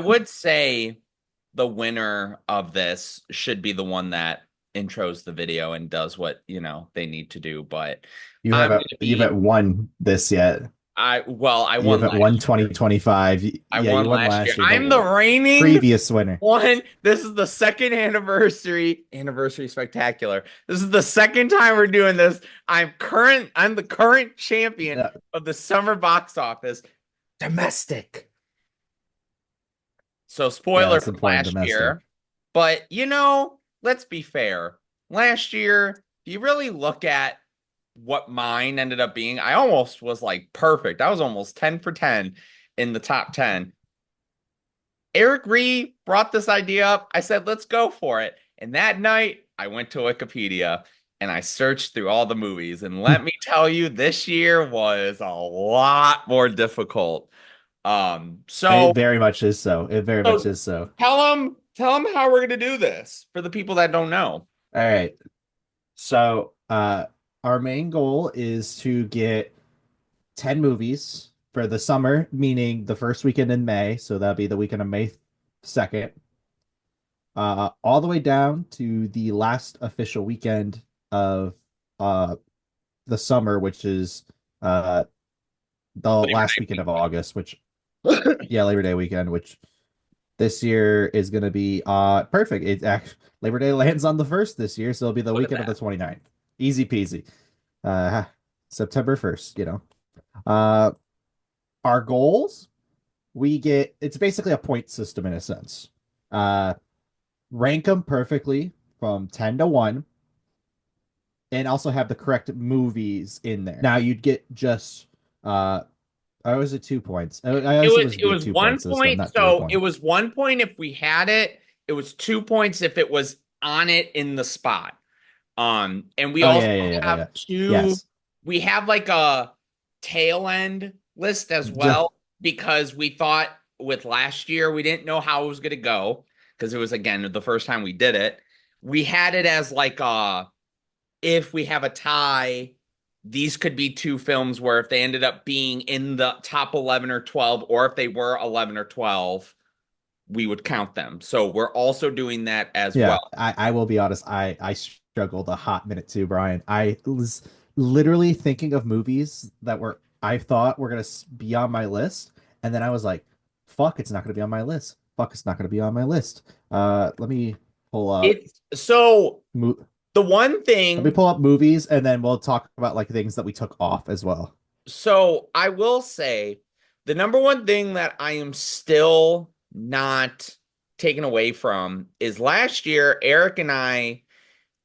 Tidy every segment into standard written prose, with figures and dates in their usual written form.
would say the winner of this should be the one that intros the video and does what, they need to do. But I'm gonna You be haven't won this yet. I You won haven't won last year. 2025. I Yeah, you won won last year. last year, I'm the the reigning previous winner. one. This is the second anniversary spectacular. This is the second time we're doing this. I'm the current champion Yeah, of the summer box office domestic. So yeah, spoiler that's for important last domestic. year. But let's be fair. Last year, if you really look at what mine ended up being, I almost was like perfect. I was almost 10 for 10 in the top 10. Eric Ree brought this idea up. I said, let's go for it. And that night, I went to Wikipedia and I searched through all the movies. And let me tell you, this year was a lot more difficult. It So, very much is so. It very much so is so. tell them how we're gonna do this for the people that don't know. All right. So, our main goal is to get 10 movies for the summer, meaning the first weekend in May. So that'll be the weekend of May 2nd, all the way down to the last official weekend of uh, the summer, which is uh, the Labor last weekend Day of August, which, weekend. yeah, Labor Day weekend, which this year is going to be perfect. It's actually Labor Day lands on the 1st this year, so it'll be the Look at weekend of the that. 29th. Easy peasy. Uh, September 1st, Uh, our goals, it's basically a point system in a sense. Uh, Rank them perfectly from 10 to 1 and also have the correct movies in there. Now you'd get just I was at 2 points. I It always it was was it be a was 2 point one system, point. not three So it points. was 1 point if we had it. It was 2 points if it was on it in the spot. And we Oh also yeah, yeah, yeah, have yeah. two, Yes. we have like a tail end list as Just well, because we thought with last year, we didn't know how it was going to go because it was, again, the first time we did it. We had it as like, if we have a tie, these could be two films where if they ended up being in the top 11 or 12, or if they were 11 or 12, we would count them. So we're also doing that as yeah. well. I will be honest. I struggled a hot minute too, Brian. I was literally thinking of movies that were I thought were gonna be on my list, and then I was like, "Fuck, it's not gonna be on my list. Fuck, it's not gonna be on my list." Let me pull up. It's so Mo- the one Let me thing, pull up movies, and then we'll talk about like things that we took off as well. so I will say the number one thing that I am still not taken away from is last year, Eric and I,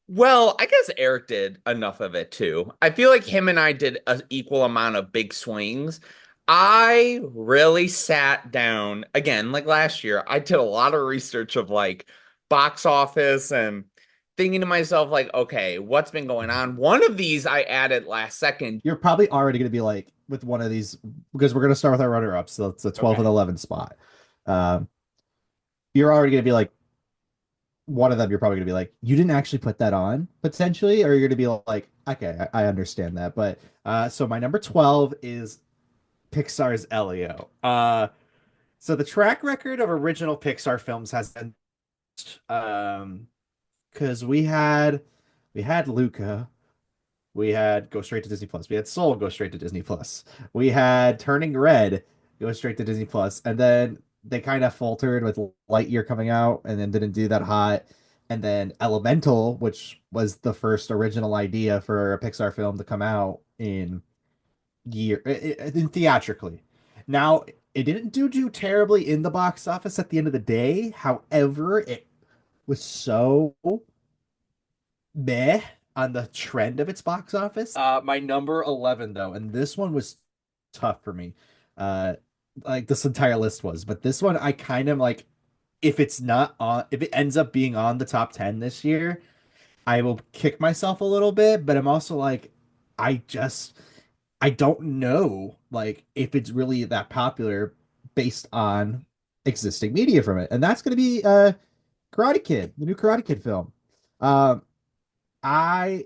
well, I guess Eric did enough of it too. I feel like him and I did an equal amount of big swings. I really sat down again, like last year. I did a lot of research of like box office and thinking to myself, like, okay, what's been going on? One of these I added last second. You're probably already going to be like with one of these because we're going to start with our runner ups. So it's the 12 Okay. and 11 spot. Um, you're already going to be like, one of them, you're probably going to be like, you didn't actually put that on potentially, or you're going to be like, okay, I understand that. But so my number 12 is Pixar's Elio. So the track record of original Pixar films has been, because we had Luca. We had go straight to Disney Plus. We had Soul go straight to Disney Plus. We had Turning Red go straight to Disney Plus, and then they kind of faltered with Lightyear coming out, and then didn't do that hot. And then Elemental, which was the first original idea for a Pixar film to come out in theatrically. Now it didn't do terribly in the box office at the end of the day. However, it was so meh on the trend of its box office. My number 11 though, and this one was tough for me. Uh like this entire list was, but this one I kind of like if it ends up being on the top 10 this year, I will kick myself a little bit, but I'm also like I just I don't know like if it's really that popular based on existing media from it. And that's going to be Karate Kid, the new Karate Kid film. Um I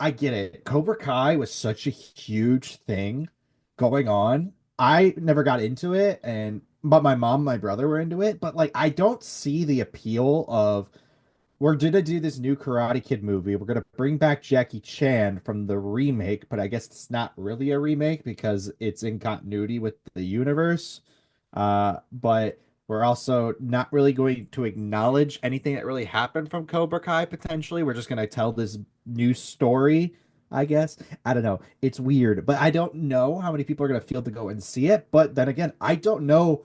I get it. Cobra Kai was such a huge thing going on. I never got into it, and but my mom, my brother were into it. But like, I don't see the appeal of we're gonna do this new Karate Kid movie. We're gonna bring back Jackie Chan from the remake, but I guess it's not really a remake because it's in continuity with the universe. But we're also not really going to acknowledge anything that really happened from Cobra Kai potentially. We're just gonna tell this new story, I guess. I don't know. It's weird, but I don't know how many people are gonna feel to go and see it. But then again, I don't know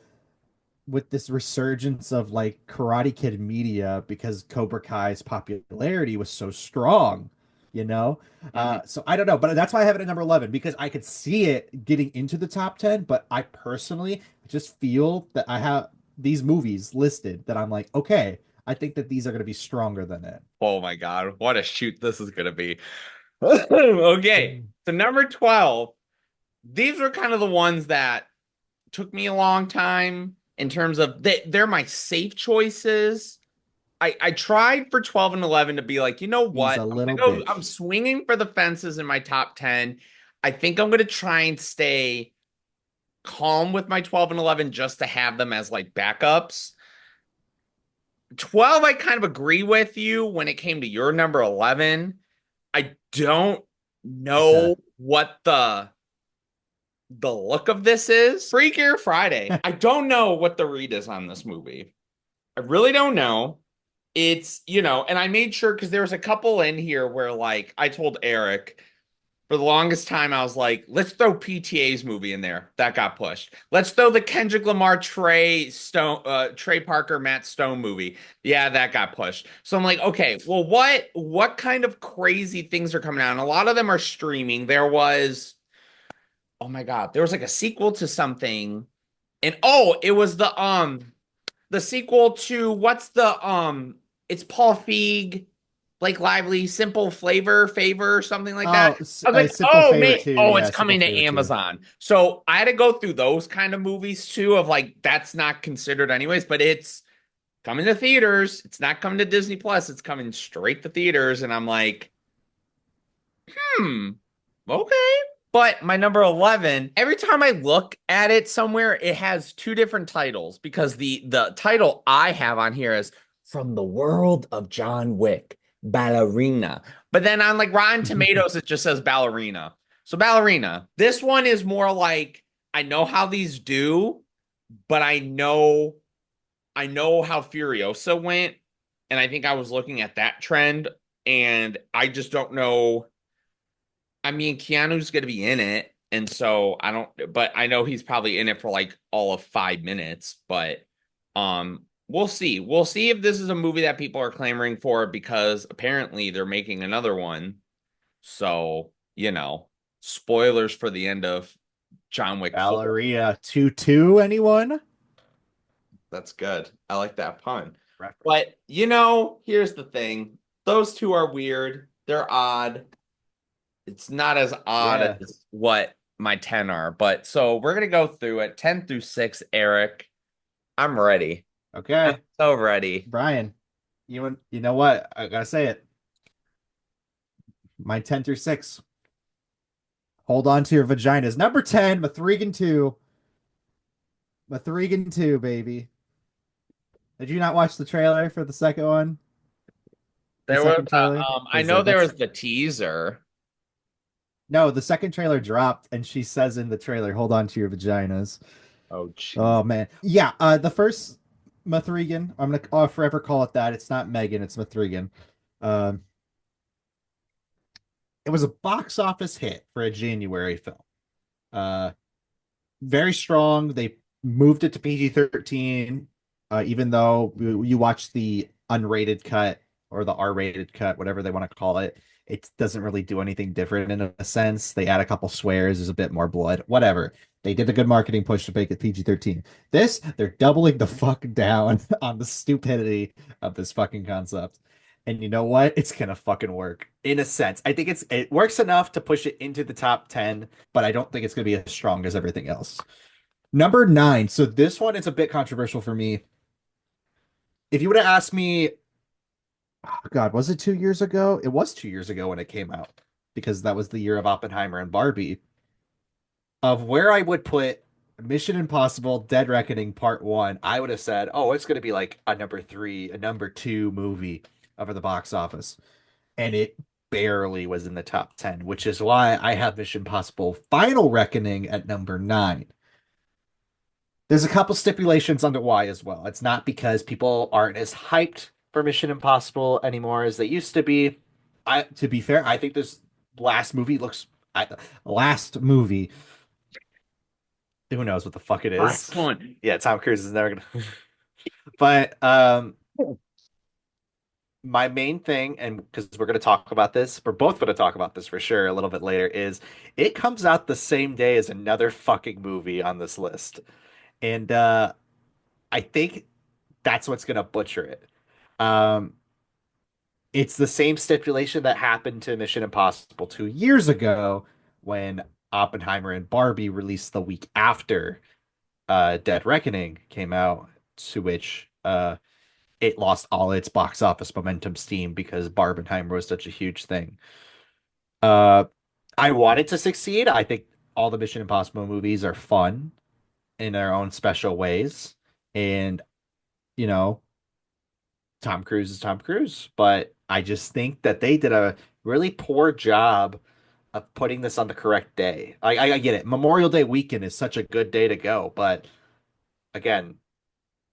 with this resurgence of like Karate Kid media because Cobra Kai's popularity was so strong, you know? Mhm. So I don't know, but that's why I have it at number 11 because I could see it getting into the top 10, but I personally just feel that I have these movies listed that I'm like, okay, I think that these are going to be stronger than it. Oh my God, what a shoot this is gonna be. Okay, so number 12, these were kind of the ones that took me a long time in terms of they're my safe choices. I tried for 12 and 11 to be like, you know He's what? a I'm little gonna go, I'm bitch. swinging for the fences in my top 10. I think I'm gonna try and stay calm with my 12 and 11 just to have them as like backups. 12, I kind of agree with you when it came to your number 11. I don't Okay. know what the look of this is. Freakier Friday. I don't know what the read is on this movie. I really don't know. It's, and I made sure because there's a couple in here where like I told Eric for the longest time, I was like, let's throw PTA's movie in there. That got pushed. Let's throw the Kendrick Lamar Trey Parker, Matt Stone movie. Yeah, that got pushed. So I'm like, okay, well, what kind of crazy things are coming out? And a lot of them are streaming. Oh my God, there was like a sequel to something. And it was the sequel to what's it's Paul Feig, Blake Lively, Simple Favor, something like that. Oh, I was like, Simple oh Favor man, 2. oh, it's Yeah, Simple coming to Favor 2. Amazon. So I had to go through those kind of movies too, of like that's not considered anyways, but it's coming to theaters. It's not coming to Disney Plus, it's coming straight to theaters. And I'm like, hmm, okay. But my number 11, every time I look at it somewhere, it has two different titles because the title I have on here is From the World of John Wick, Ballerina. But then on like Rotten Tomatoes, it just says Ballerina. So Ballerina. This one is more like I know how these do, but I know how Furiosa went, and I think I was looking at that trend, and I just don't know. I mean, Keanu's going to be in it. And so I don't, but I know he's probably in it for like all of 5 minutes. But we'll see. We'll see if this is a movie that people are clamoring for because apparently they're making another one. So, spoilers for the end of John Wick 4. Galleria 2-2, anyone? That's good. I like that pun. Reference. But, here's the thing. Those two are weird. They're odd. It's not as odd Yeah. as what my 10 are, but so we're gonna go through it 10 through 6, Eric. I'm ready. I'm Okay. so ready. Brian, you know what? I gotta say it. My 10 through 6. Hold on to your vaginas. Number 10, Mathregan 2. Mathregan 2, baby. Did you not watch the trailer for the second one? The There was second trailer? I Because know there that's was the teaser. no, the second trailer dropped, and she says in the trailer, "Hold on to your vaginas." Oh, jeez. Oh man, yeah. The first Mathregan, I'm gonna forever call it that. It's not Megan, it's Mathregan. Um, it was a box office hit for a January film. Uh, very strong. They moved it to PG-13, even though you watch the unrated cut or the R-rated cut, whatever they want to call it. It doesn't really do anything different in a sense. They add a couple swears, there's a bit more blood, whatever. They did a good marketing push to make it PG-13. This, they're doubling the fuck down on the stupidity of this fucking concept. And you know what? It's gonna fucking work in a sense. I think it works enough to push it into the top 10, but I don't think it's gonna be as strong as everything else. Number 9. So this one is a bit controversial for me. If you would have asked me, oh God, was it 2 years ago? It was 2 years ago when it came out because that was the year of Oppenheimer and Barbie. Of where I would put Mission Impossible Dead Reckoning Part 1, I would have said, oh, it's going to be like a number 3, a number 2 movie over the box office. And it barely was in the top 10, which is why I have Mission Impossible Final Reckoning at number 9. There's a couple stipulations on the why as well. It's not because people aren't as hyped for Mission Impossible anymore as they used to be. To be fair, I think this last movie looks I, last movie. Who knows what the fuck it Last is? one. Yeah, Tom Cruise is never gonna. But my main thing, and because we're gonna talk about this, we're both gonna talk about this for sure a little bit later, is it comes out the same day as another fucking movie on this list, and I think that's what's gonna butcher it. Um, it's the same stipulation that happened to Mission Impossible 2 years ago when Oppenheimer and Barbie released the week after Dead Reckoning came out, to which it lost all its box office momentum steam because Barbenheimer was such a huge thing. Uh, I want it to succeed. I think all the Mission Impossible movies are fun in their own special ways, and you know, Tom Cruise is Tom Cruise, but I just think that they did a really poor job of putting this on the correct day. I get it. Memorial Day weekend is such a good day to go, but again,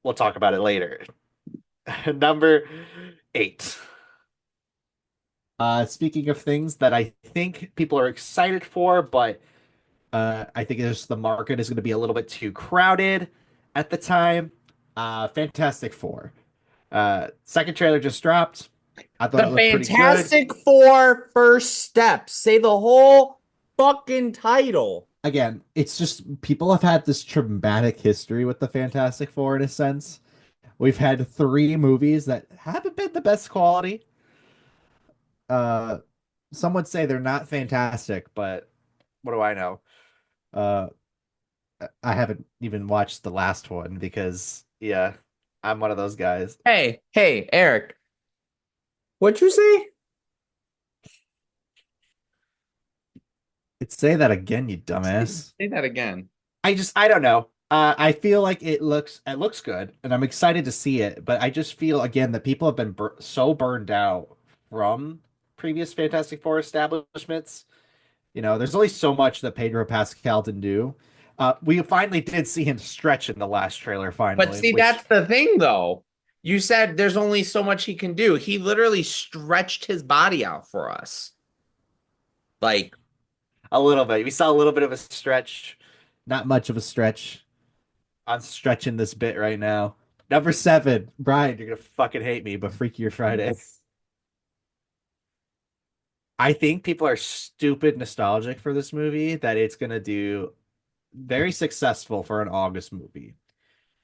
we'll talk about it later. Number 8. Speaking of things that I think people are excited for, but I think there's the market is going to be a little bit too crowded at the time. Fantastic Four. Second trailer just dropped. I thought The it looked pretty good. Fantastic Four First Steps. Say the whole fucking title. Again, it's just people have had this traumatic history with the Fantastic Four in a sense. We've had 3 movies that haven't been the best quality. Uh, some would say they're not fantastic, but what do I know? Uh, I haven't even watched the last one because, yeah, I'm one of those guys. Hey, hey, Eric. What'd you say? Say that again, you Say, dumbass. say that again. I don't know. I feel like it looks good, and I'm excited to see it. But I just feel again that people have been so burned out from previous Fantastic Four establishments. There's only so much that Pedro Pascal can do. We finally did see him stretch in the last trailer, But finally, see, which that's the thing, though. You said there's only so much he can do. He literally stretched his body out for us. Like, a little bit. We saw a little bit of a stretch, not much of a stretch. I'm stretching this bit right now. Number 7, Brian, you're gonna fucking hate me, but Freakier Friday. I think people are stupid nostalgic for this movie that it's gonna do very successful for an August movie.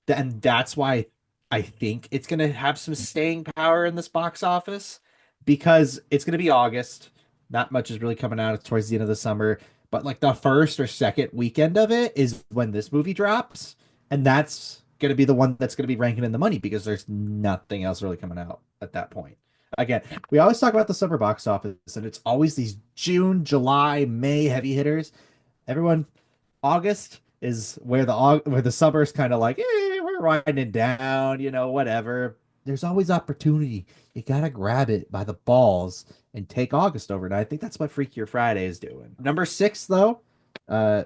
And that's why I think it's gonna have some staying power in this box office because it's gonna be August. Not much is really coming out towards the end of the summer, but like the first or second weekend of it is when this movie drops, and that's gonna be the one that's gonna be ranking in the money because there's nothing else really coming out at that point. Again, we always talk about the summer box office, and it's always these June, July, May heavy hitters. Everyone, August is where the summer's kind of like, we're winding down, whatever. There's always opportunity. You gotta grab it by the balls and take August over. And I think that's what Freakier Friday is doing. Number 6, though, uh,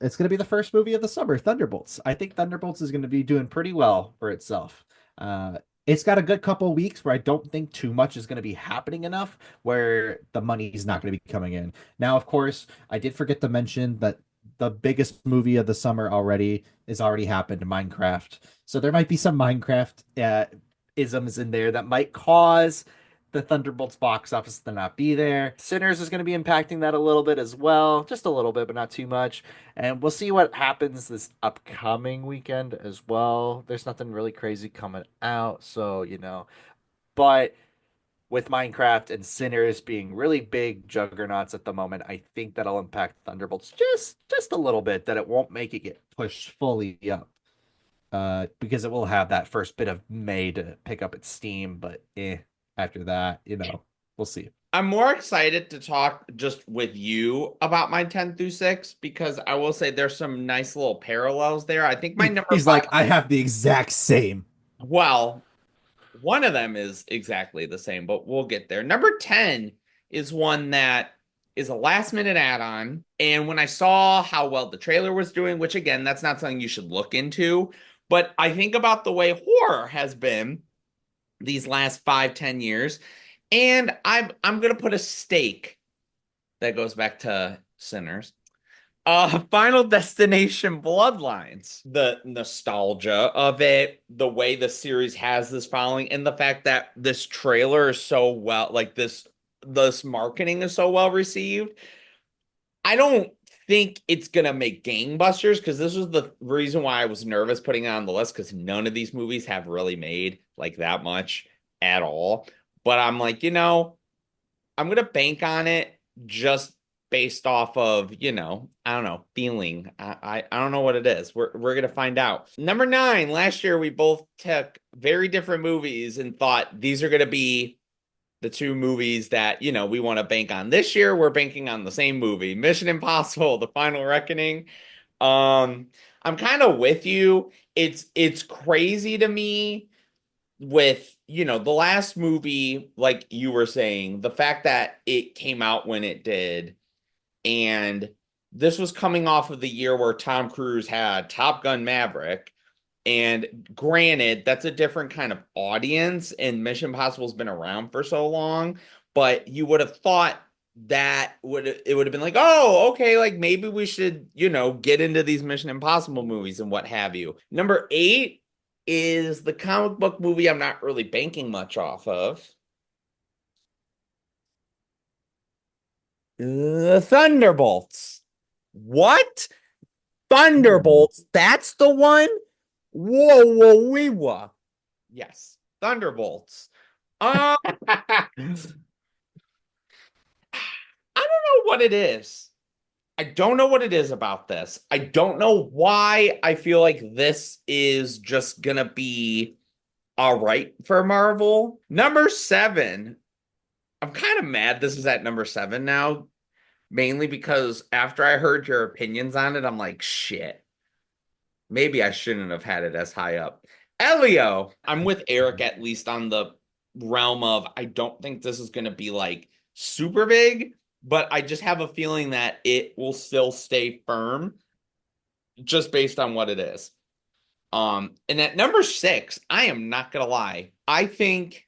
it's gonna be the first movie of the summer, Thunderbolts. I think Thunderbolts is gonna be doing pretty well for itself. Uh, it's got a good couple weeks where I don't think too much is going to be happening enough where the money's not going to be coming in. Now, of course, I did forget to mention that the biggest movie of the summer already happened, Minecraft. So there might be some Minecraft isms in there that might cause the Thunderbolts box office to not be there. Sinners is going to be impacting that a little bit as well, just a little bit, but not too much. And we'll see what happens this upcoming weekend as well. There's nothing really crazy coming out, so But with Minecraft and Sinners being really big juggernauts at the moment, I think that'll impact Thunderbolts just a little bit. That it won't make it get pushed fully up, because it will have that first bit of May to pick up its steam. But after that, we'll see. I'm more excited to talk just with you about my 10 through 6 because I will say there's some nice little parallels there. I think my number He's like, five, I have the exact same. well, one of them is exactly the same, but we'll get there. Number 10 is one that is a last minute add-on. And when I saw how well the trailer was doing, which again, that's not something you should look into, but I think about the way horror has been these last 5, 10 years. And I'm gonna put a stake that goes back to Sinners. Final Destination Bloodlines. The nostalgia of it, the way the series has this following, and the fact that this trailer is so well, like this marketing is so well received. I don't think it's gonna make gangbusters because this was the reason why I was nervous putting it on the list because none of these movies have really made like that much at all. But I'm like, I'm gonna bank on it just based off of, I don't know, feeling. I don't know what it is. We're gonna find out. Number nine, last year we both took very different movies and thought these are gonna be the two movies that, we want to bank on. This year we're banking on the same movie, Mission Impossible, The Final Reckoning. Um, I'm kind of with you. It's crazy to me with the last movie, like you were saying, the fact that it came out when it did, and this was coming off of the year where Tom Cruise had Top Gun Maverick, and granted that's a different kind of audience, and Mission Impossible's been around for so long, but you would have thought that would have been like, oh, okay, like maybe we should get into these Mission Impossible movies and what have you. Number eight is the comic book movie I'm not really banking much off of. Thunderbolts. What? Thunderbolts? That's the one? Whoa, whoa, wee, whoa. Yes, Thunderbolts. I don't know what it is. I don't know what it is about this. I don't know why I feel like this is just gonna be all right for Marvel. Number seven, I'm kind of mad this is at number seven now, mainly because after I heard your opinions on it, I'm like, shit, maybe I shouldn't have had it as high up. Elio, I'm with Eric at least on the realm of I don't think this is going to be like super big, but I just have a feeling that it will still stay firm just based on what it is. And at number six, I am not gonna lie. I think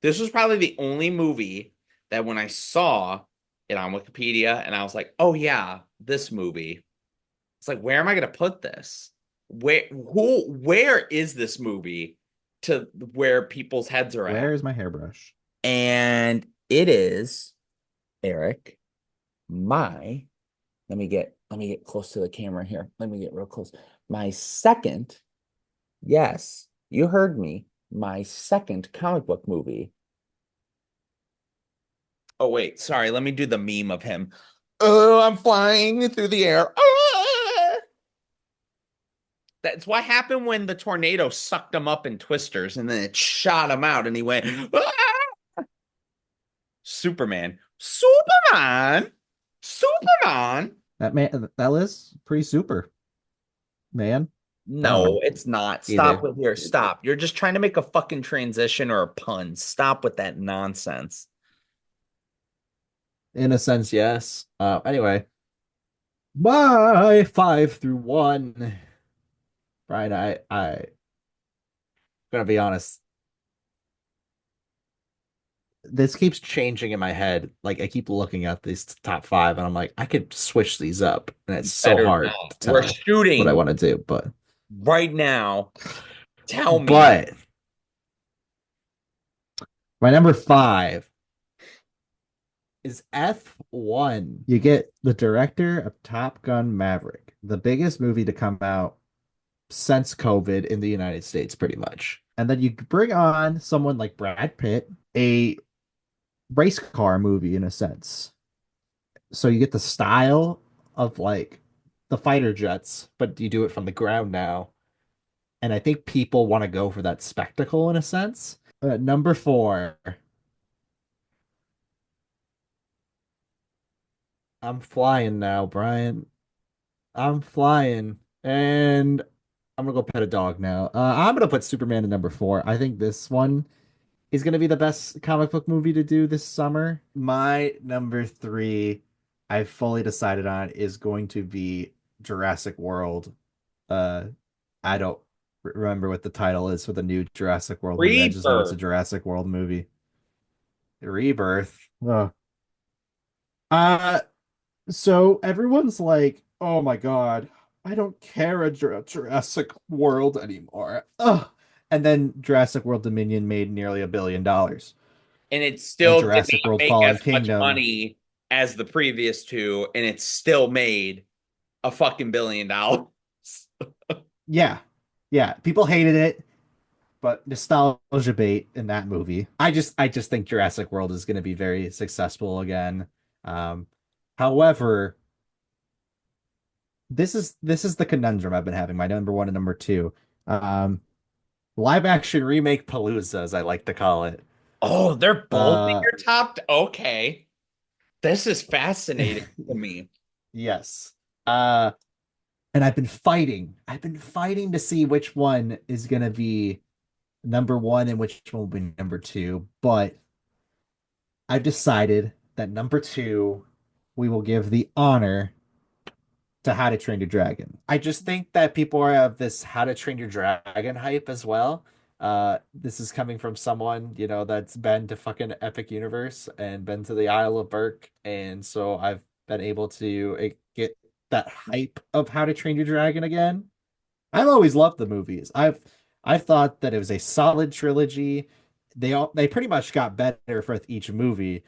this was probably the only movie that when I saw it on Wikipedia and I was like, oh yeah, this movie. It's like, where am I gonna put this? Where is this movie to where people's heads are at? Where is my hairbrush? And it is, Eric, my let me get close to the camera here. Let me get real close. My second, yes, you heard me, my second comic book movie. Oh, wait, sorry. Let me do the meme of him. Oh, I'm flying through the air. Ah! That's what happened when the tornado sucked him up in twisters and then it shot him out and he went, "Ah!" Superman. Superman. Superman. That man, that is pretty super, man. I don't No, know it's not. Stop either. with your stop. You're just trying to make a fucking transition or a pun. Stop with that nonsense. In a sense, yes. Anyway, my 5 through 1. Brian, I gonna be honest. This keeps changing in my head. Like I keep looking at these top five, and I'm like, I could switch these up, and it's so Better hard not. to We're tell what I shooting want to do. right now. Tell me. But my number 5 is F1. You get the director of Top Gun Maverick, the biggest movie to come out since COVID in the United States, pretty much. And then you bring on someone like Brad Pitt, a race car movie in a sense. So you get the style of like the fighter jets, but you do it from the ground now. And I think people want to go for that spectacle in a sense. Number 4, I'm flying now, Brian. I'm flying. And I'm gonna go pet a dog now. I'm gonna put Superman at number four. I think this one is gonna be the best comic book movie to do this summer. My number three, I fully decided on, is going to be Jurassic World. Uh, I don't remember what the title is for the new Jurassic World movie. I just know it's a Rebirth. Jurassic World movie. Rebirth. Oh. Uh, so everyone's like, "Oh my God, I don't care a Jurassic World anymore." Ugh. And then Jurassic World Dominion made nearly $1 billion, And it and still did Jurassic not World make Fallen as much Kingdom. money as the previous two, and it still made a fucking $1 billion. Yeah, yeah, people hated it, but nostalgia bait in that movie. I just think Jurassic World is going to be very successful again. Um, however, this is the conundrum I've been having. My number one and number two. Um, Live action remake Palooza, as I like to call it. Oh, they're both in Uh, your top. Okay. This is fascinating to me. yes. Uh, and I've been fighting. I've been fighting to see which one is gonna be number one and which one will be number two. But I've decided that number two, we will give the honor to How to Train Your Dragon. I just think that people have this How to Train Your Dragon hype as well. This is coming from someone, that's been to fucking Epic Universe and been to the Isle of Berk, and so I've been able to get that hype of How to Train Your Dragon again. I've always loved the movies. I've thought that it was a solid trilogy. They pretty much got better for each movie.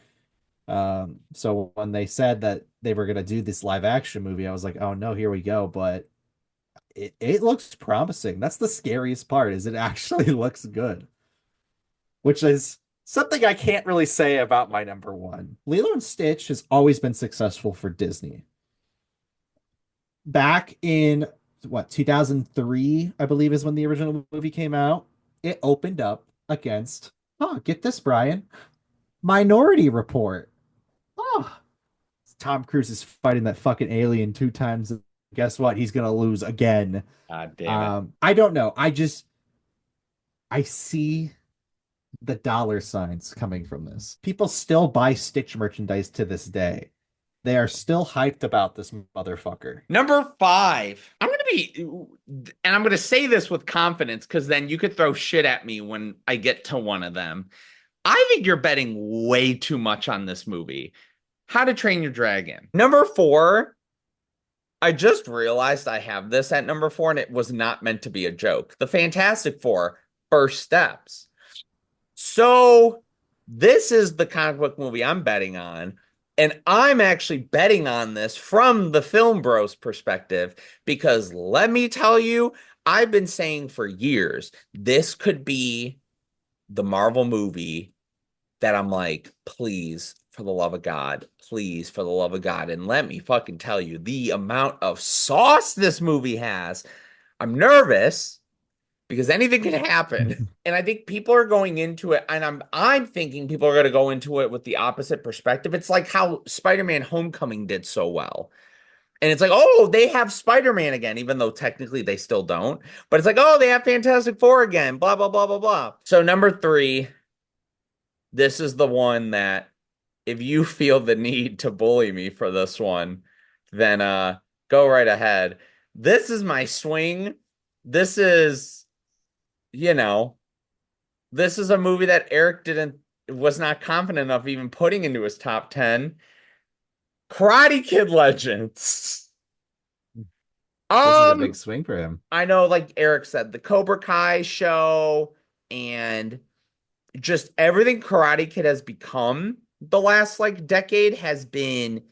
So when they said that they were gonna do this live action movie, I was like, oh no, here we go. But it looks promising. That's the scariest part, is it actually looks good, which is something I can't really say about my number one. Lilo and Stitch has always been successful for Disney. Back in what, 2003, I believe is when the original movie came out. It opened up against, oh, get this, Brian, Minority Report. Oh, Tom Cruise is fighting that fucking alien two times. Guess what? He's gonna lose again. God damn it. I don't know. I see the dollar signs coming from this. People still buy Stitch merchandise to this day. They are still hyped about this motherfucker. Number five. I'm going to be, and I'm going to say this with confidence because then you could throw shit at me when I get to one of them. I think you're betting way too much on this movie. How to Train Your Dragon. Number four. I just realized I have this at number four, and it was not meant to be a joke. The Fantastic Four, First Steps. So this is the comic book movie I'm betting on. And I'm actually betting on this from the Film Bros perspective because let me tell you, I've been saying for years, this could be the Marvel movie that I'm like, please, for the love of God, please, for the love of God. And let me fucking tell you, the amount of sauce this movie has, I'm nervous because anything can happen. And I think people are going into it, and I'm thinking people are going to go into it with the opposite perspective. It's like how Spider-Man Homecoming did so well. And it's like, oh, they have Spider-Man again, even though technically they still don't. But it's like, oh, they have Fantastic Four again, blah, blah, blah, blah, blah. So number three, this is the one that if you feel the need to bully me for this one, then go right ahead. This is my swing. This is, you know, this is a movie that Eric didn't was not confident enough even putting into his top 10. Karate Kid Legends. This is a big Um, swing for him. I know, like Eric said, the Cobra Kai show and just everything Karate Kid has become the last like decade has been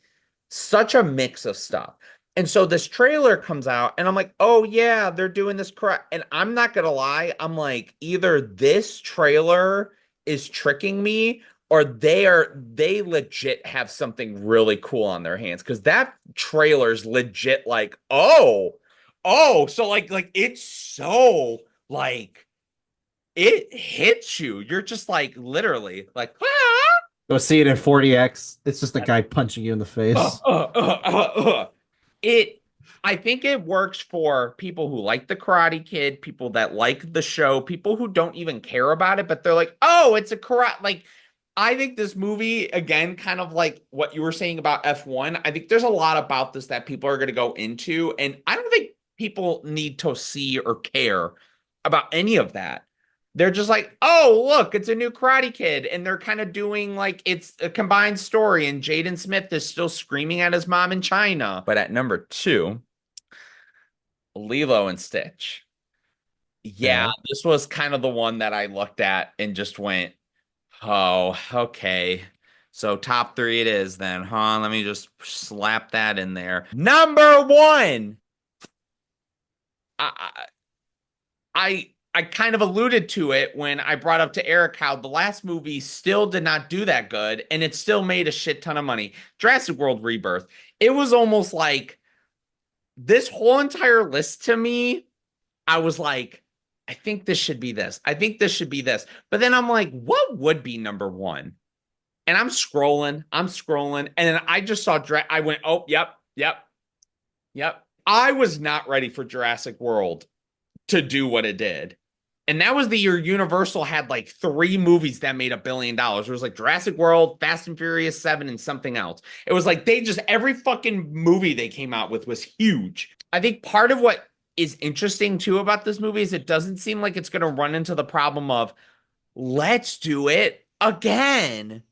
such a mix of stuff. And so this trailer comes out and I'm like, "Oh yeah, they're doing this correct." And I'm not going to lie, I'm like either this trailer is tricking me or they legit have something really cool on their hands cuz that trailer's legit like, "Oh, oh, so like it's so like it hits you. You're just like literally like, ah! Go see it in 40x. It's just a guy punching you in the Uh, face. uh, uh, it I think it works for people who like the Karate Kid, people that like the show, people who don't even care about it, but they're like, "Oh, it's a karate." Like I think this movie again kind of like what you were saying about F1. I think there's a lot about this that people are going to go into and I don't think people need to see or care about any of that. They're just like, oh, look, it's a new Karate Kid. And they're kind of doing like it's a combined story. And Jaden Smith is still screaming at his mom in China. But at number two, Lilo and Stitch. Yeah, Okay. this was kind of the one that I looked at and just went, oh, okay. So top three it is then, huh? Let me just slap that in there. Number one. I, I kind of alluded to it when I brought up to Eric how the last movie still did not do that good and it still made a shit ton of money. Jurassic World Rebirth. It was almost like this whole entire list to me, I was like, I think this should be this. I think this should be this. But then I'm like, what would be number one? And I'm scrolling, and then I just saw I went, oh, yep, yep, yep. I was not ready for Jurassic World to do what it did. And that was the year Universal had like three movies that made $1 billion. It was like Jurassic World, Fast and Furious 7, and something else. It was like they just every fucking movie they came out with was huge. I think part of what is interesting too about this movie is it doesn't seem like it's going to run into the problem of let's do it again.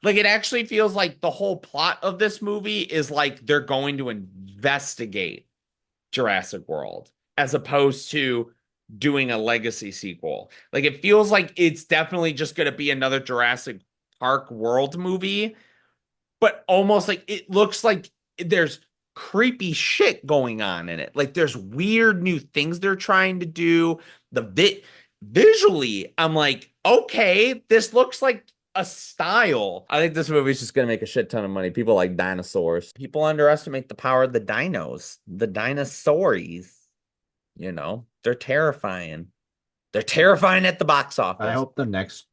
Like it actually feels like the whole plot of this movie is like they're going to investigate Jurassic World as opposed to doing a legacy sequel. Like it feels like it's definitely just going to be another Jurassic Park World movie, but almost like it looks like there's creepy shit going on in it. Like there's weird new things they're trying to do. Visually, I'm like, okay, this looks like a style. I think this movie's just gonna make a shit ton of money. People like dinosaurs. People underestimate the power of the dinos, the dinosaurs. They're terrifying. They're terrifying at the box I office. hope the next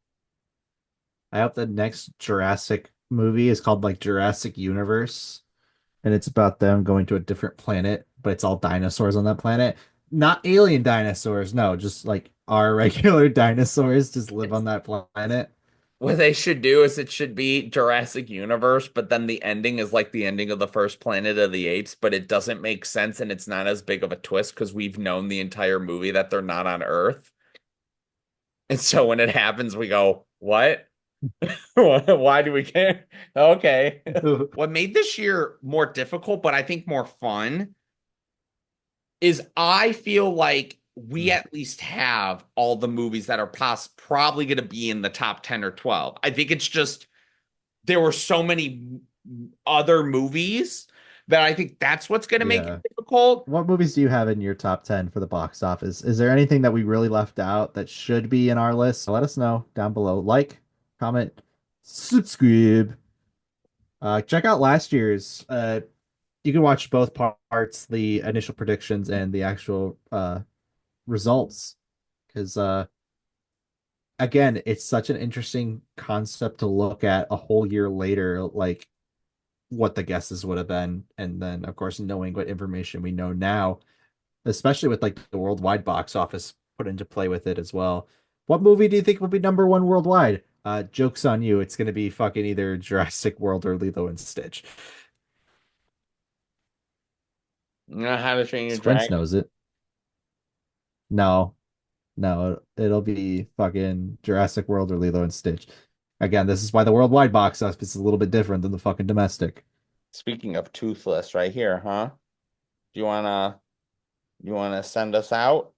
I hope the next Jurassic movie is called like Jurassic Universe, and it's about them going to a different planet, but it's all dinosaurs on that planet. Not alien dinosaurs, no, just like our regular dinosaurs just live It's on that planet. what they should do is it should be Jurassic Universe, but then the ending is like the ending of the first Planet of the Apes, but it doesn't make sense and it's not as big of a twist because we've known the entire movie that they're not on Earth. And so when it happens, we go, what? Why do we care? Okay. What made this year more difficult, but I think more fun, is I feel like we at least have all the movies that are probably going to be in the top 10 or 12. I think it's just there were so many other movies that I think that's what's going to make it Yeah. difficult. What movies do you have in your top 10 for the box office? Is there anything that we really left out that should be in our list? Let us know down below. Like, comment, subscribe. Check out last year's. You can watch both parts, the initial predictions and the actual results. Because again, it's such an interesting concept to look at a whole year later, like what the guesses would have been, and then of course knowing what information we know now, especially with like the worldwide box office put into play with it as well. What movie do you think will be number one worldwide? Joke's on you. It's gonna be fucking either Jurassic World or Lilo and Stitch. How to Train Your Spence Dragon. knows it. No, no, it'll be fucking Jurassic World or Lilo and Stitch. Again, this is why the worldwide box office is a little bit different than the fucking domestic. Speaking of Toothless, right here, huh? Do you wanna send us out?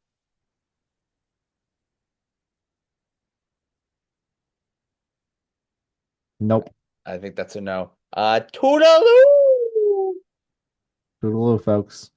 Nope. I think that's a no. Toodaloo! Toodaloo, folks.